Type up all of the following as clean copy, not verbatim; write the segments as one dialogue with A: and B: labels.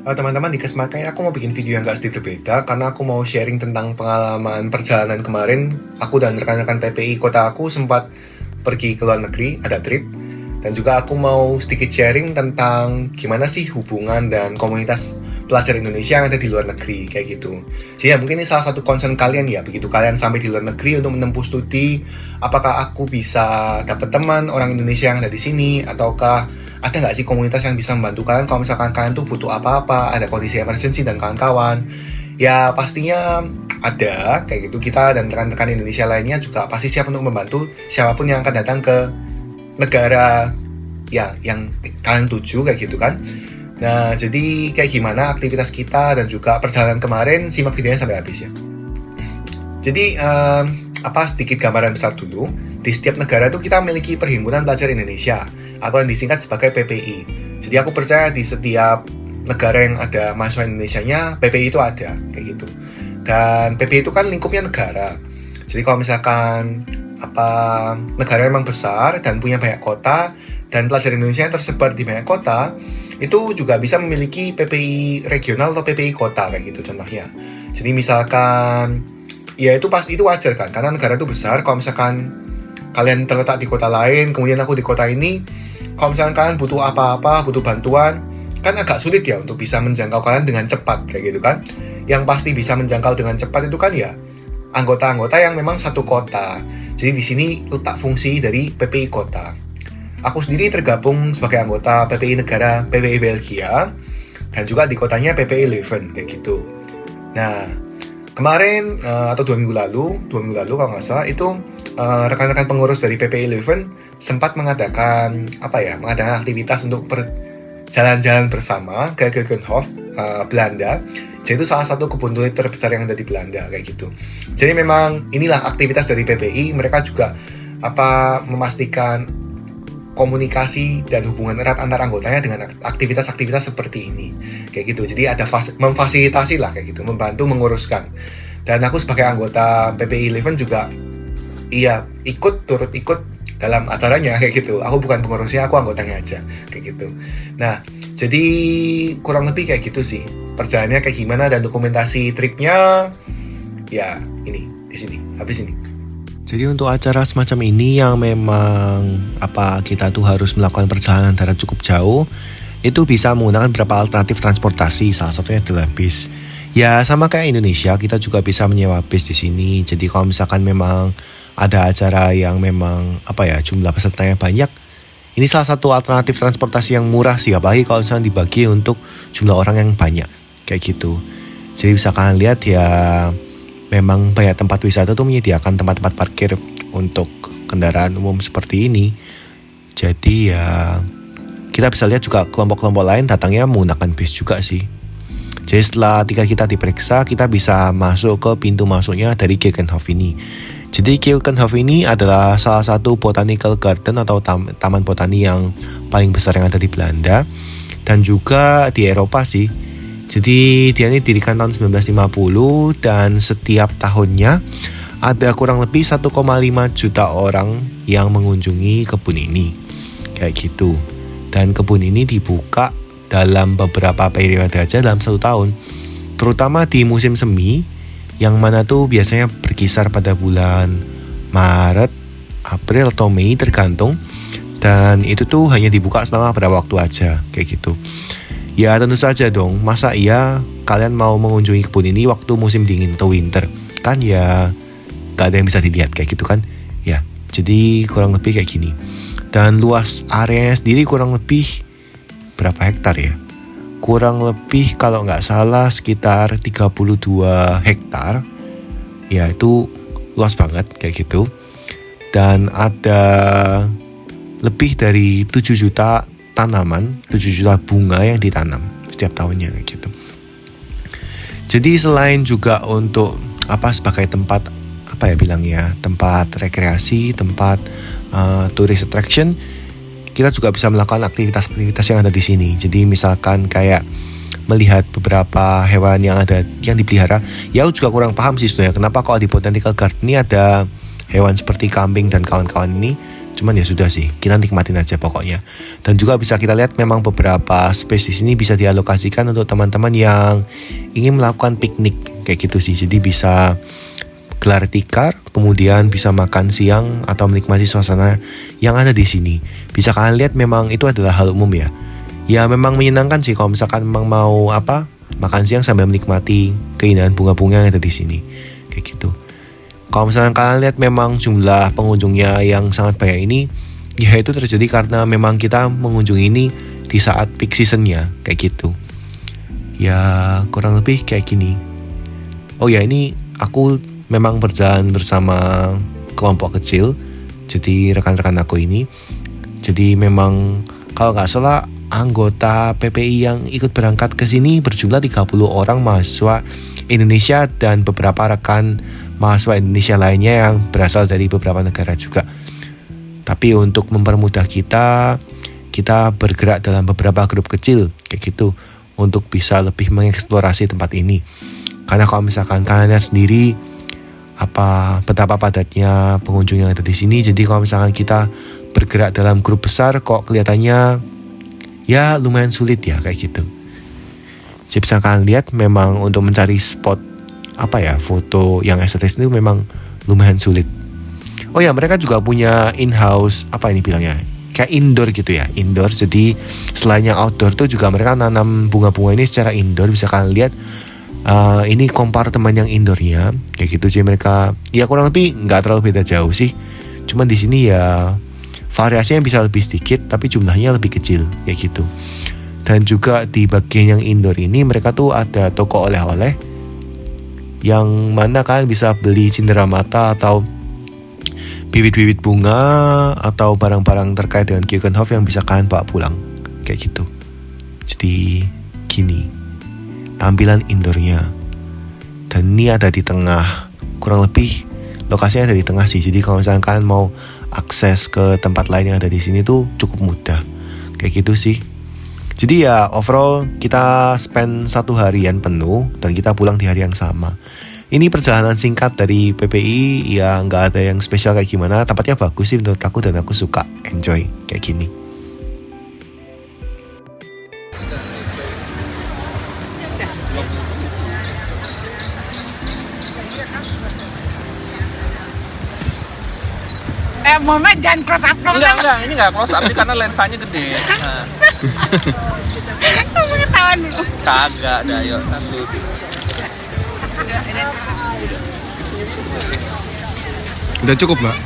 A: Teman-teman, di kesempatan ini aku mau bikin video yang gak sedikit berbeda karena aku mau sharing tentang pengalaman perjalanan kemarin. Aku dan rekan-rekan PPI kota aku sempat pergi ke luar negeri, ada trip. Dan juga aku mau sedikit sharing tentang gimana sih hubungan dan komunitas pelajar Indonesia yang ada di luar negeri, kayak gitu. Jadi ya mungkin ini salah satu concern kalian ya, begitu kalian sampai di luar negeri untuk menempuh studi, apakah aku bisa dapat teman orang Indonesia yang ada di sini, ataukah ada nggak sih komunitas yang bisa membantu kalian kalau misalkan kalian tuh butuh apa-apa, ada kondisi emergency dan kawan-kawan. Ya pastinya ada, kayak gitu. Kita dan rekan-rekan Indonesia lainnya juga pasti siap untuk membantu siapapun yang akan datang ke negara ya yang kalian tuju, kayak gitu kan. Nah, jadi kayak gimana aktivitas kita dan juga perjalanan kemarin, simak videonya sampai habis ya. Jadi sedikit gambaran besar dulu. Di setiap negara itu kita memiliki perhimpunan pelajar Indonesia atau yang disingkat sebagai PPI. Jadi aku percaya di setiap negara yang ada mahasiswa Indonesianya, PPI itu ada, kayak gitu. Dan PPI itu kan lingkupnya negara. Jadi kalau misalkan negara memang besar dan punya banyak kota, dan pelajar Indonesia yang tersebar di banyak kota, itu juga bisa memiliki PPI regional atau PPI kota, kayak gitu contohnya. Jadi misalkan ya itu pasti itu wajar kan, karena negara itu besar. Kalau misalkan kalian terletak di kota lain, kemudian aku di kota ini, kalau misalkan kalian butuh apa-apa, butuh bantuan, kan agak sulit ya untuk bisa menjangkau kalian dengan cepat, kayak gitu kan. Yang pasti bisa menjangkau dengan cepat itu kan ya anggota-anggota yang memang satu kota. Jadi di sini letak fungsi dari PPI kota. Aku sendiri tergabung sebagai anggota PPI negara PPI Belgia, dan juga di kotanya PPI Leuven, kayak gitu. Nah, kemarin atau 2 minggu lalu kalau nggak salah itu rekan-rekan pengurus dari PPI Leuven sempat mengadakan aktivitas untuk jalan-jalan bersama ke Keukenhof, Belanda. Jadi itu salah satu kebun tulis terbesar yang ada di Belanda, kayak gitu. Jadi memang inilah aktivitas dari PPI. Mereka juga memastikan komunikasi dan hubungan erat antar anggotanya dengan aktivitas-aktivitas seperti ini, kayak gitu. Jadi ada memfasilitasi lah, kayak gitu, membantu menguruskan. Dan aku sebagai anggota PPI Leuven juga turut ikut dalam acaranya, kayak gitu. Aku bukan pengurusnya, aku anggotanya aja, kayak gitu. Nah, jadi kurang lebih kayak gitu sih perjalanannya kayak gimana, dan dokumentasi tripnya ya ini di sini habis ini. Jadi untuk acara semacam ini yang memang kita tuh harus melakukan perjalanan darat cukup jauh, itu bisa menggunakan beberapa alternatif transportasi, salah satunya adalah bis. Ya sama kayak Indonesia, kita juga bisa menyewa bis di sini. Jadi kalau misalkan memang ada acara yang memang jumlah pesertanya banyak, ini salah satu alternatif transportasi yang murah sih, apalagi kalau misalnya dibagi untuk jumlah orang yang banyak, kayak gitu. Jadi bisa kalian lihat ya, memang banyak tempat wisata tuh menyediakan tempat-tempat parkir untuk kendaraan umum seperti ini. Jadi ya kita bisa lihat juga kelompok-kelompok lain datangnya menggunakan bis juga sih. Jadi setelah kita diperiksa, kita bisa masuk ke pintu masuknya dari Keukenhof ini. Jadi Keukenhof ini adalah salah satu botanical garden atau taman botani yang paling besar yang ada di Belanda dan juga di Eropa sih. Jadi dia ini didirikan tahun 1950 dan setiap tahunnya ada kurang lebih 1,5 juta orang yang mengunjungi kebun ini, kayak gitu. Dan kebun ini dibuka dalam beberapa periode aja dalam 1 tahun, terutama di musim semi, yang mana tuh biasanya berkisar pada bulan Maret, April atau Mei tergantung. Dan itu tuh hanya dibuka selama beberapa waktu aja, kayak gitu. Ya tentu saja dong, masa iya kalian mau mengunjungi kebun ini waktu musim dingin atau winter? Kan ya gak ada yang bisa dilihat, kayak gitu kan. Ya, jadi kurang lebih kayak gini. Dan luas areanya sendiri kurang lebih berapa hektar ya? Kurang lebih kalau gak salah sekitar 32 hektar. Ya itu luas banget, kayak gitu. Dan ada lebih dari 7 juta tanaman, 7 juta bunga yang ditanam setiap tahunnya, kayak gitu. Jadi selain juga untuk sebagai tempat tempat rekreasi, tempat tourist attraction, kita juga bisa melakukan aktivitas-aktivitas yang ada di sini. Jadi misalkan kayak melihat beberapa hewan yang dipelihara. Ya aku juga kurang paham sih sebenarnya kenapa kalau di Botanical Garden ini ada hewan seperti kambing dan kawan-kawan ini. Cuman ya sudah sih, kita nikmatin aja pokoknya. Dan juga bisa kita lihat memang beberapa space di sini bisa dialokasikan untuk teman-teman yang ingin melakukan piknik kayak gitu sih. Jadi bisa gelar tikar, kemudian bisa makan siang atau menikmati suasana yang ada di sini. Bisa kalian lihat memang itu adalah hal umum ya. Ya memang menyenangkan sih kalau misalkan memang mau makan siang sambil menikmati keindahan bunga-bunga yang ada di sini. Kayak gitu. Kalau misalkan kalian lihat memang jumlah pengunjungnya yang sangat banyak ini, ya itu terjadi karena memang kita mengunjungi ini di saat peak seasonnya kayak gitu. Ya kurang lebih kayak gini. Oh ya, ini aku memang berjalan bersama kelompok kecil, jadi rekan-rekan aku ini. Jadi memang kalau nggak salah anggota PPI yang ikut berangkat ke sini berjumlah 30 orang mahasiswa Indonesia dan beberapa rekan mahasiswa Indonesia lainnya yang berasal dari beberapa negara juga. Tapi untuk mempermudah kita bergerak dalam beberapa grup kecil kayak gitu untuk bisa lebih mengeksplorasi tempat ini. Karena kalau misalkan kalian lihat sendiri betapa padatnya pengunjung yang ada di sini. Jadi kalau misalkan kita bergerak dalam grup besar kok kelihatannya ya lumayan sulit ya kayak gitu. Jadi bisa kalian lihat memang untuk mencari spot foto yang estetis itu memang lumayan sulit. Oh ya, mereka juga punya in-house kayak indoor gitu ya, indoor. Jadi selain yang outdoor tuh juga mereka nanam bunga-bunga ini secara indoor. Bisa kalian lihat ini kompartemen yang indoornya kayak gitu. Jadi mereka ya kurang lebih nggak terlalu beda jauh sih. Cuman di sini ya variasinya bisa lebih sedikit tapi jumlahnya lebih kecil kayak gitu. Dan juga di bagian yang indoor ini mereka tuh ada toko oleh-oleh yang mana kalian bisa beli cenderamata atau bibit-bibit bunga atau barang-barang terkait dengan Keukenhof yang bisa kalian bawa pulang kayak gitu. Jadi gini tampilan indoornya, dan ini ada di tengah, kurang lebih lokasinya ada di tengah sih. Jadi kalau misalnya kalian mau akses ke tempat lain yang ada di sini tuh cukup mudah kayak gitu sih. Jadi ya overall kita spend 1 harian penuh dan kita pulang di hari yang sama. Ini perjalanan singkat dari PPI, ya nggak ada yang spesial kayak gimana. Tempatnya bagus sih menurut aku dan aku suka, enjoy kayak gini.
B: Mama jangan close up.
C: Enggak, ini enggak close up ini karena lensanya gede. Nah.
B: Kamu ketahuan dulu.
C: Kagak ada, yuk satu.
A: Udah cukup Mbak?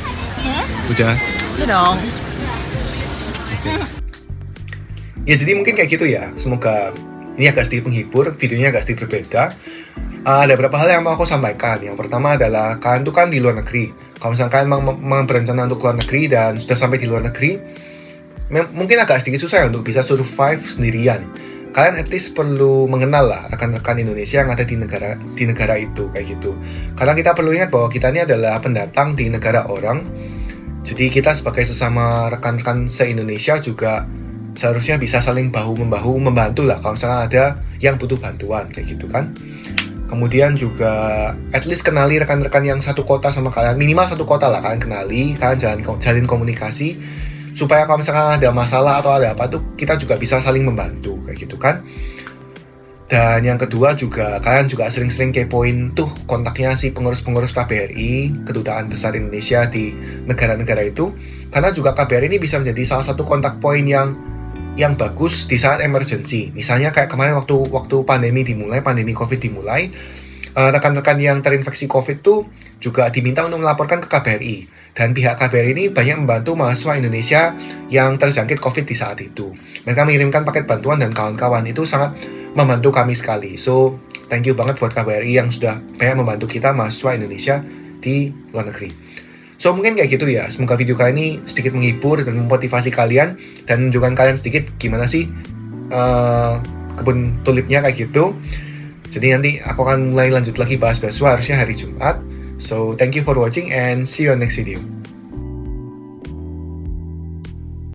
A: Udah?
B: Iya dong.
A: Ya jadi mungkin kayak gitu ya. Semoga ini agak sedikit menghibur, videonya agak sedikit berbeda. Ada beberapa hal yang mau aku sampaikan. Yang pertama adalah kalian tuh kan di luar negeri. Kalau misalnya kalian memang berencana untuk keluar negeri dan sudah sampai di luar negeri, mungkin agak sedikit susah ya untuk bisa survive sendirian. Kalian at least perlu mengenal lah rekan-rekan Indonesia yang ada di negara itu kayak gitu. Karena kita perlu ingat bahwa kita ini adalah pendatang di negara orang. Jadi kita sebagai sesama rekan-rekan se-Indonesia juga seharusnya bisa saling bahu-membahu membantu lah kalau misalnya ada yang butuh bantuan kayak gitu kan. Kemudian juga at least kenali rekan-rekan yang satu kota sama kalian, minimal satu kota lah kalian kenali, kalian jalin komunikasi supaya kalau misalkan ada masalah atau ada apa tuh kita juga bisa saling membantu kayak gitu kan. Dan yang kedua juga kalian juga sering-sering kepoin tuh kontaknya si pengurus-pengurus KBRI, Kedutaan Besar Indonesia di negara-negara itu, karena juga KBRI ini bisa menjadi salah satu kontak point yang bagus di saat emergency. Misalnya kayak kemarin waktu pandemi COVID dimulai, rekan-rekan yang terinfeksi COVID tuh juga diminta untuk melaporkan ke KBRI. Dan pihak KBRI ini banyak membantu mahasiswa Indonesia yang terjangkit COVID di saat itu. Mereka mengirimkan paket bantuan dan kawan-kawan itu sangat membantu kami sekali. So, thank you banget buat KBRI yang sudah banyak membantu kita mahasiswa Indonesia di luar negeri. So mungkin kayak gitu ya, semoga video kali ini sedikit menghibur dan memotivasi kalian dan menunjukkan kalian sedikit gimana sih kebun tulipnya kayak gitu. Jadi nanti aku akan mulai lanjut lagi bahas beasiswa harusnya hari Jumat. So thank you for watching and see you on next video.